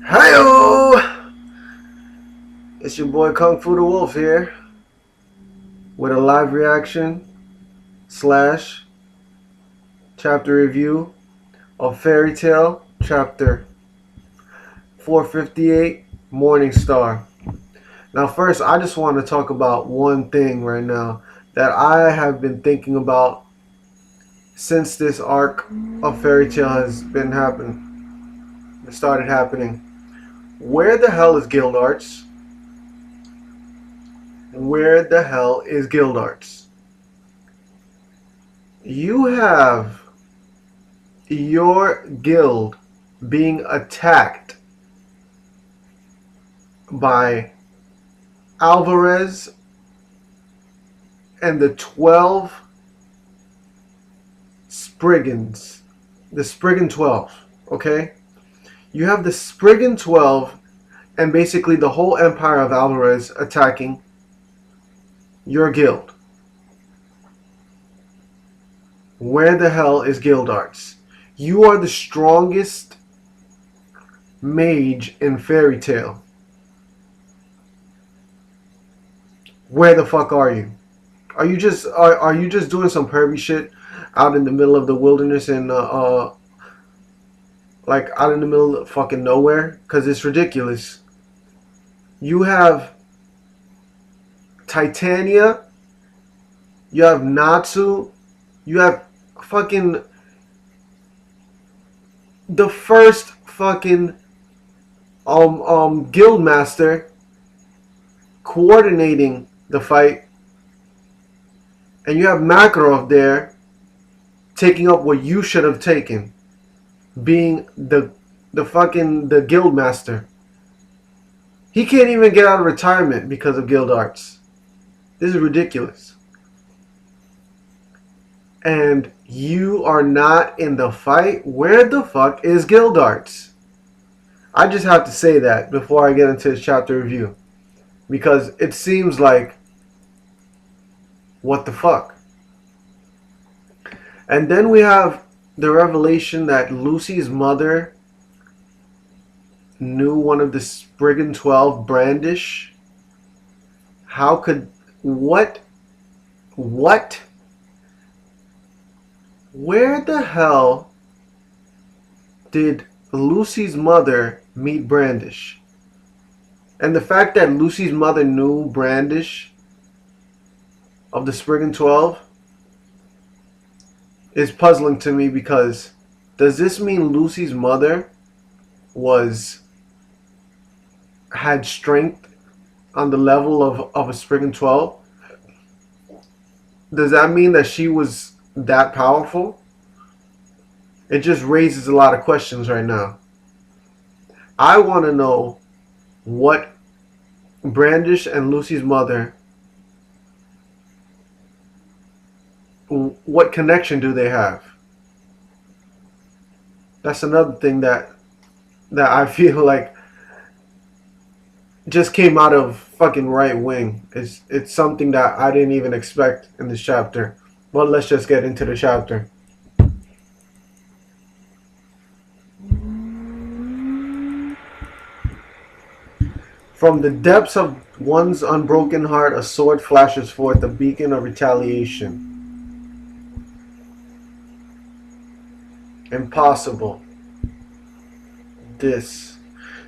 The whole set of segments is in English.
Hi-yo! It's your boy Kung Fu the Wolf here with a live reaction slash chapter review of Fairy Tale chapter 458 Morning Star. Now first I just want to talk about one thing right now that I have been thinking about since this arc of Fairy Tale has been happening. It started happening. Where the hell is GILDARTS? Where the hell is GILDARTS? You have your guild being attacked by Alvarez and the 12 Spriggans. The Spriggan 12, okay? You have the Spriggan 12 and basically the whole empire of Alvarez attacking your guild. Where the hell is GILDARTS? You are the strongest mage in Fairy Tale. Where the fuck are you? Are you just doing some pervy shit out in the middle of the wilderness and like out in the middle of fucking nowhere? Cause it's ridiculous. You have Titania, you have Natsu, you have fucking the first fucking guild master coordinating the fight, and you have Makarov there taking up what you should have taken, being the guild master. He can't even get out of retirement because of GILDARTS. This is ridiculous. And you are not in the fight? Where the fuck is GILDARTS? I just have to say that before I get into this chapter review. Because it seems like, what the fuck? And then we have the revelation that Lucy's mother knew one of the Spriggan 12, Brandish. How could... What? What? Where the hell did Lucy's mother meet Brandish? And the fact that Lucy's mother knew Brandish of the Spriggan 12 is puzzling to me, because does this mean Lucy's mother had strength on the level of a Spriggan 12? Does that mean that she was that powerful? It just raises a lot of questions right now. I want to know what Brandish and Lucy's mother, what connection do they have? That's another thing that I feel like just came out of fucking right wing. It's something that I didn't even expect in this chapter. But let's just get into the chapter. From the depths of one's unbroken heart, a sword flashes forth, a beacon of retaliation. Impossible. This.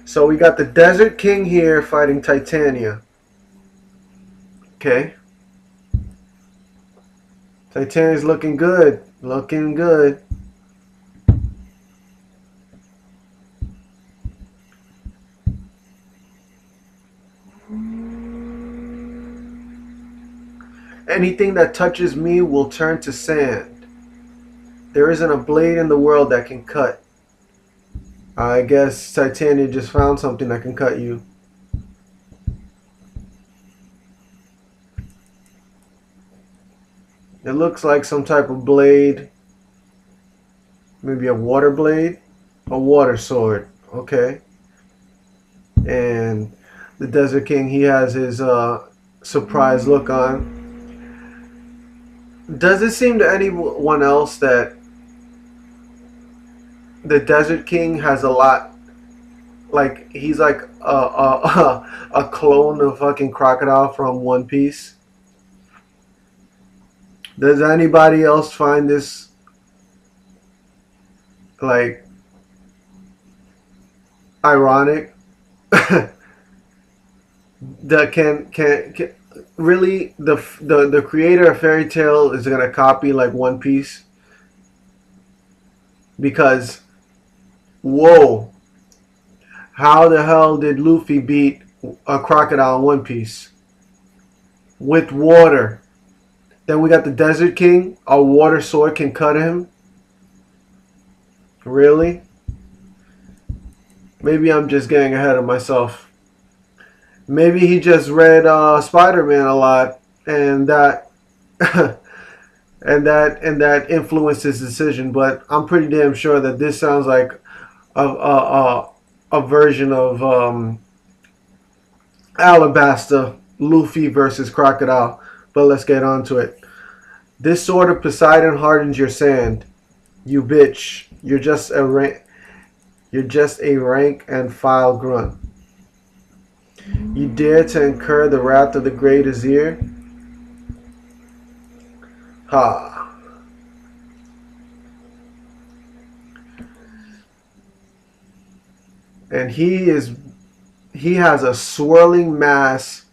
So we got the Desert King here fighting Titania. Okay. Titania's looking good. Looking good. Anything that touches me will turn to sand. There isn't a blade in the world that can cut. I guess Titania just found something that can cut you. It looks like some type of blade. Maybe a water blade. A water sword. Okay. And the Desert King, he has his surprised look on. Does it seem to anyone else that the Desert King has a lot like he's like a clone of fucking Crocodile from One Piece. Does anybody else find this like ironic? The can really the creator of Fairy Tail is gonna copy like One Piece because whoa, how the hell did Luffy beat a crocodile in One Piece with water? Then we got the Desert King. A water sword can cut him. Really? Maybe I'm just getting ahead of myself. Maybe he just read Spider-Man a lot, and that and that influenced his decision. But I'm pretty damn sure that this sounds like a version of Alabasta Luffy versus Crocodile. But let's get on to it. This sword of Poseidon hardens your sand. You bitch. You're just a rank and file grunt. You dare to incur the wrath of the great AZIR? Ha. And he has a swirling mass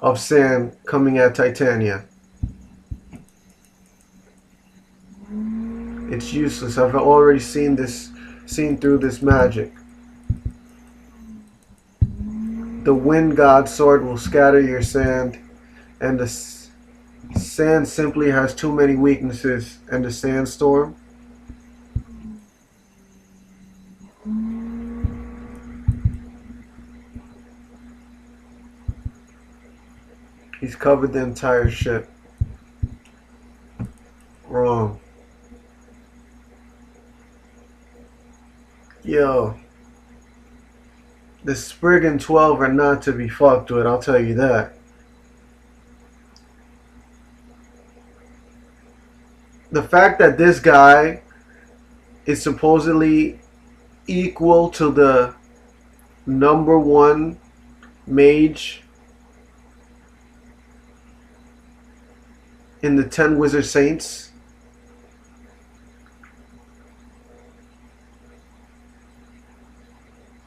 of sand coming at Titania. It's useless. I've already seen through this magic. The wind god sword will scatter your sand, and the sand simply has too many weaknesses. And the sandstorm, he's covered the entire ship. Wrong. Yo. The Spriggan 12 are not to be fucked with, I'll tell you that. The fact that this guy is supposedly equal to the #1 mage in the 10 Wizard Saints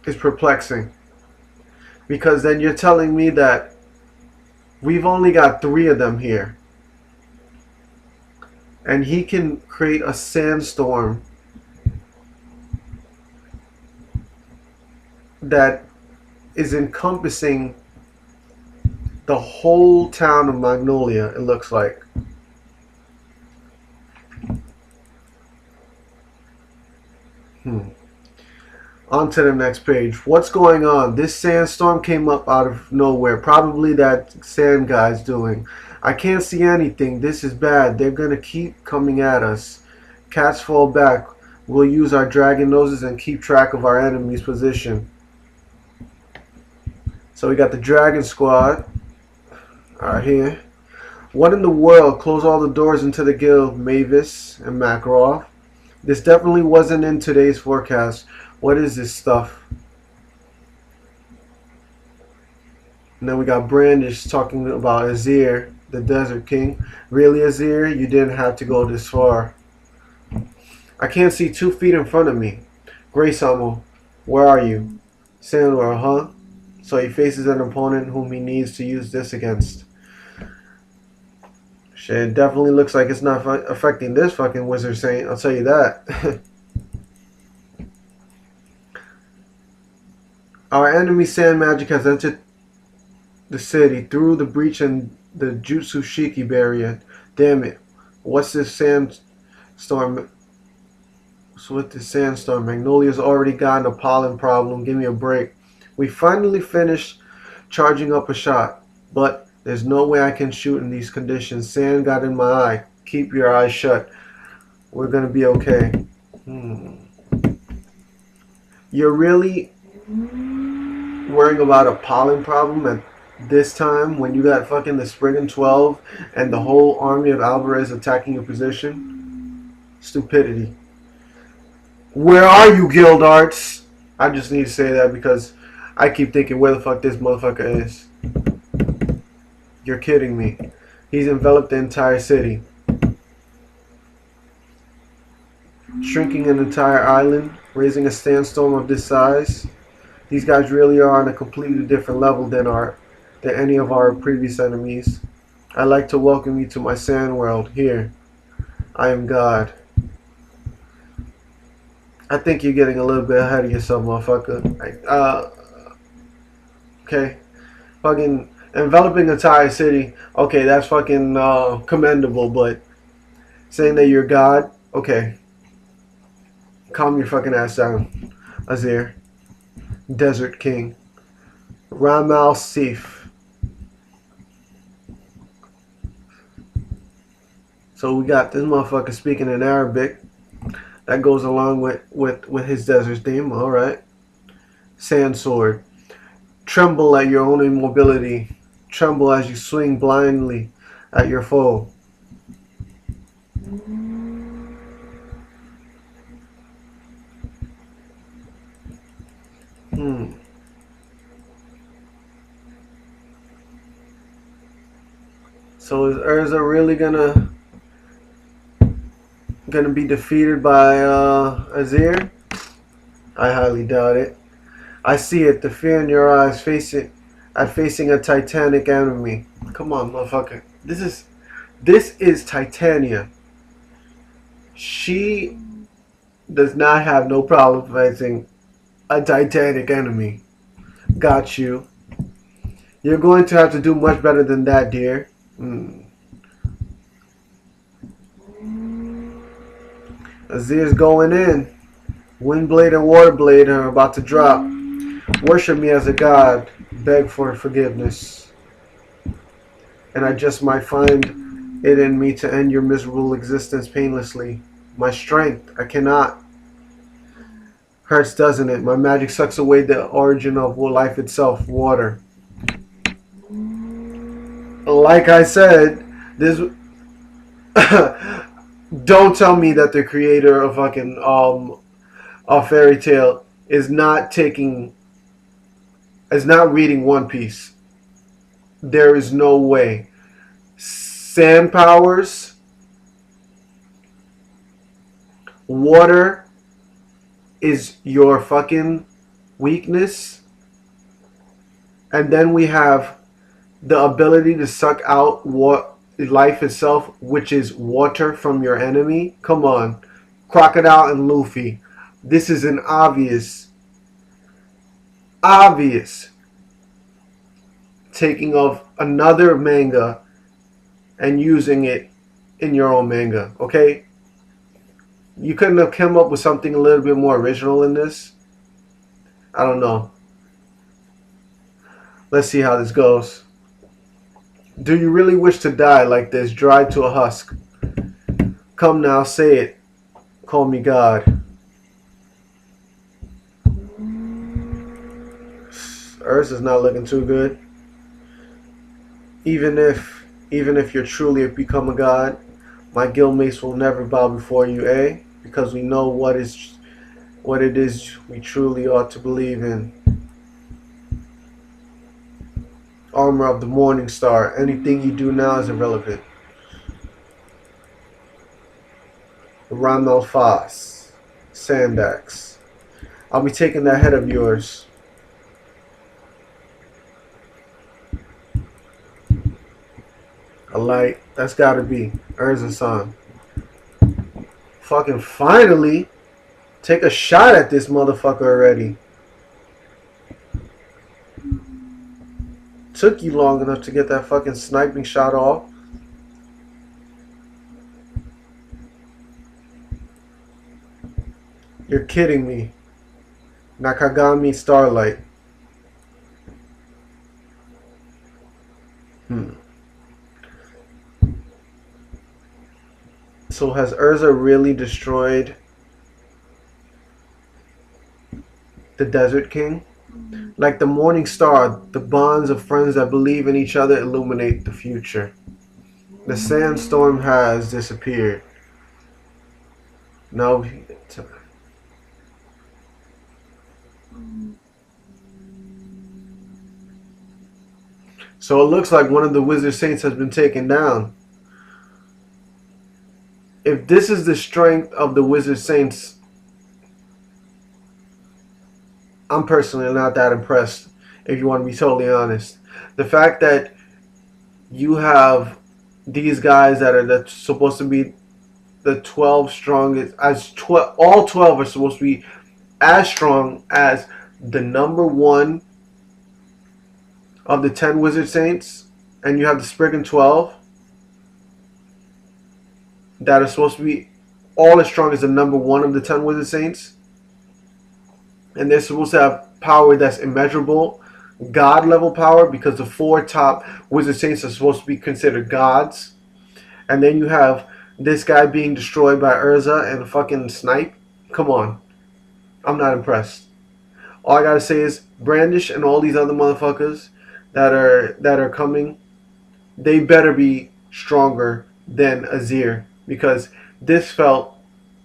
is perplexing, because then you're telling me that we've only got 3 of them here, and he can create a sandstorm that is encompassing the whole town of Magnolia, it looks like. On to the next page. What's going on? This sandstorm came up out of nowhere. Probably that sand guy's doing. I can't see anything. This is bad. They're going to keep coming at us. Cats fall back. We'll use our dragon noses and keep track of our enemy's position. So we got the dragon squad. Alright, here. What in the world? Close all the doors into the guild, Mavis and Makarov. This definitely wasn't in today's forecast. What is this stuff? And then we got Brandish talking about AZIR, the Desert King. Really, AZIR? You didn't have to go this far. I can't see 2 feet in front of me. Grace Amo, where are you? Sandor, huh? So he faces an opponent whom he needs to use this against. Shit, it definitely looks like it's not affecting this fucking Wizard Saint, I'll tell you that. Our enemy sand magic has entered the city through the breach in the Jutsu Shiki barrier. Damn it. What's this sandstorm? What's with this sandstorm? Magnolia's already gotten a pollen problem. Give me a break. We finally finished charging up a shot, but there's no way I can shoot in these conditions. Sand got in my eye. Keep your eyes shut. We're gonna be okay. You're really worrying about a pollen problem at this time when you got fucking the Spriggan 12 and the whole army of Alvarez attacking your position? Stupidity. Where are you, GILDARTS? I just need to say that because I keep thinking where the fuck this motherfucker is. You're kidding me. He's enveloped the entire city. Shrinking an entire island, raising a sandstorm of this size. These guys really are on a completely different level than any of our previous enemies. I'd like to welcome you to my sand world. Here, I am God. I think you're getting a little bit ahead of yourself, motherfucker. Okay. Fucking enveloping entire city. Okay, that's fucking commendable, but saying that you're God, okay. Calm your fucking ass down. AZIR. Desert King. Ramal Sif. So we got this motherfucker speaking in Arabic. That goes along with his desert theme. Alright. Sand Sword. Tremble at your own immobility. Tremble as you swing blindly at your foe. So is Urza really gonna be defeated by AZIR? I highly doubt it. I see it, the fear in your eyes facing a titanic enemy. Come on, motherfucker. This is Titania. She does not have no problem facing a titanic enemy. Got you. You're going to have to do much better than that, dear. AZIR's going in. Windblade and Waterblade are about to drop. Worship me as a god. Beg for forgiveness. And I just might find it in me to end your miserable existence painlessly. My strength, I cannot. Hurts, doesn't it? My magic sucks away the origin of life itself, water. Like I said, this... Don't tell me that the creator of fucking a fairy tale is not reading One Piece. There is no way. Sand powers, water is your fucking weakness, and then we have the ability to suck out what life itself, which is water from your enemy. Come on, Crocodile and Luffy. This is an obvious taking of another manga and using it in your own manga. Okay, you couldn't have come up with something a little bit more original in this? I don't know. Let's see how this goes. Do you really wish to die like this, dried to a husk? Come now, say it. Call me God. Urza's not looking too good. Even if you're truly become a god, my guildmates will never bow before you, eh? Because we know what it is we truly ought to believe in. Armor of the Morning Star. Anything you do now is irrelevant. Ramal Fas. Sandax. I'll be taking that head of yours. A light. That's gotta be Urza-san. Fucking finally! Take a shot at this motherfucker already. Took you long enough to get that fucking sniping shot off. You're kidding me. Nakagami Starlight. So has Urza really destroyed the Desert King? Like the morning star, the bonds of friends that believe in each other illuminate the future. The sandstorm has disappeared. Now, So it looks like one of the Wizard Saints has been taken down. If this is the strength of the Wizard Saints, I'm personally not that impressed, if you want to be totally honest. The fact that you have these guys that are supposed to be the 12 strongest, all 12 are supposed to be as strong as the number one of the 10 Wizard Saints, and you have the Spriggan 12 that are supposed to be all as strong as the number one of the 10 Wizard Saints, and they're supposed to have power that's immeasurable, God level power, because the 4 top Wizard Saints are supposed to be considered gods. And then you have this guy being destroyed by Urza and a fucking snipe. Come on. I'm not impressed. All I gotta say is Brandish and all these other motherfuckers that are coming, they better be stronger than AZIR, because this felt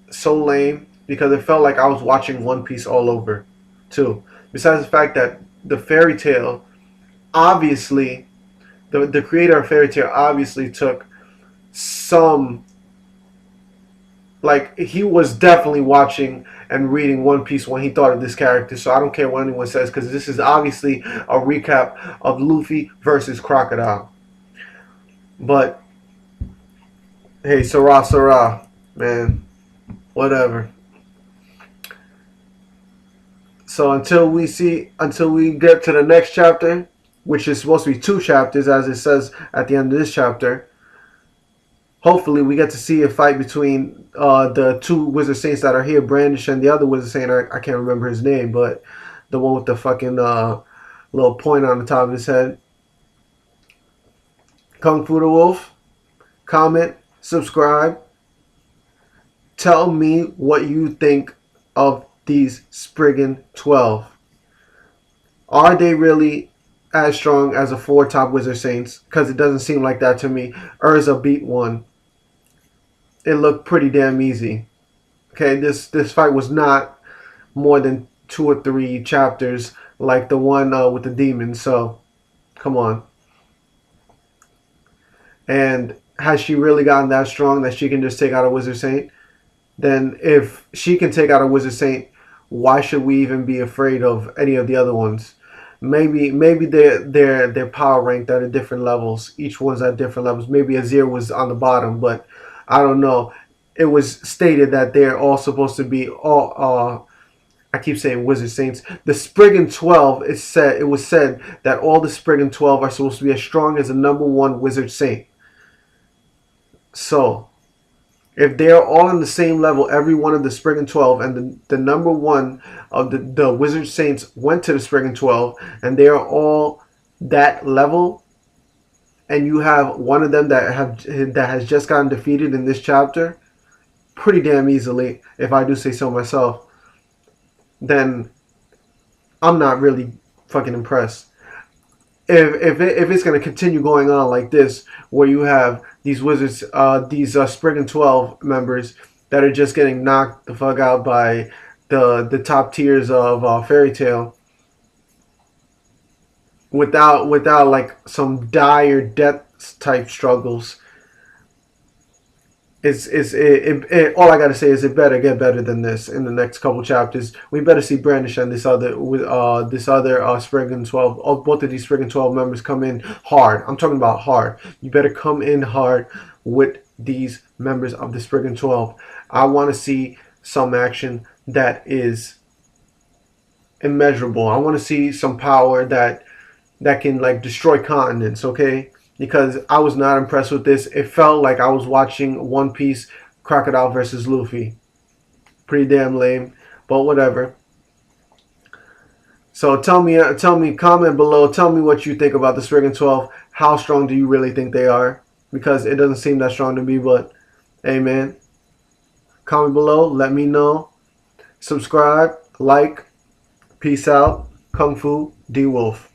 so lame, because it felt like I was watching One Piece all over too. Besides the fact that the fairy tale, obviously, the creator of fairy tale obviously took some, like, he was definitely watching and reading One Piece when he thought of this character. So I don't care what anyone says, because this is obviously a recap of Luffy versus Crocodile. But hey, Sarah, man, whatever. So until we get to the next chapter, which is supposed to be 2 chapters, as it says at the end of this chapter, hopefully we get to see a fight between the 2 Wizard Saints that are here, Brandish and the other Wizard Saint. I can't remember his name, but the one with the fucking little point on the top of his head. Kung Fu the Wolf, comment, subscribe. Tell me what you think of these Spriggan 12. Are they really as strong as the 4 top Wizard Saints? Because it doesn't seem like that to me. Urza beat one. It looked pretty damn easy. Okay, this fight was not more than 2 or 3 chapters like the one with the demons. So, come on. And has she really gotten that strong that she can just take out a Wizard Saint? Then if she can take out a Wizard Saint, why should we even be afraid of any of the other ones? Maybe they're power ranked at different levels. Each one's at different levels. Maybe AZIR was on the bottom, but I don't know. It was stated that they're all supposed to be all. I keep saying Wizard Saints. The Spriggan 12. It was said that all the Spriggan 12 are supposed to be as strong as the number one Wizard Saint. So, if they are all on the same level, every one of the Spriggan 12, and the number one of the Wizard Saints went to the Spriggan 12, and they are all that level, and you have one of them that has just gotten defeated in this chapter, pretty damn easily, if I do say so myself, then I'm not really fucking impressed. If it's going to continue going on like this, where you have these wizards, these Spriggan 12 members that are just getting knocked the fuck out by the top tiers of Fairy Tail, without like some dire death type struggles, all I gotta say is it better get better than this in the next couple chapters. We better see Brandish and this other Spriggan 12, both of these Spriggan 12 members come in hard. I'm talking about hard. You better come in hard with these members of the Spriggan 12. I want to see some action that is immeasurable. I want to see some power that can like destroy continents, okay? Because I was not impressed with this. It felt like I was watching One Piece Crocodile versus Luffy. Pretty damn lame, but whatever. So tell me, comment below. Tell me what you think about the Spriggan 12. How strong do you really think they are? Because it doesn't seem that strong to me, but hey, man. Comment below. Let me know. Subscribe, like. Peace out. Kung Fu, d.wulf.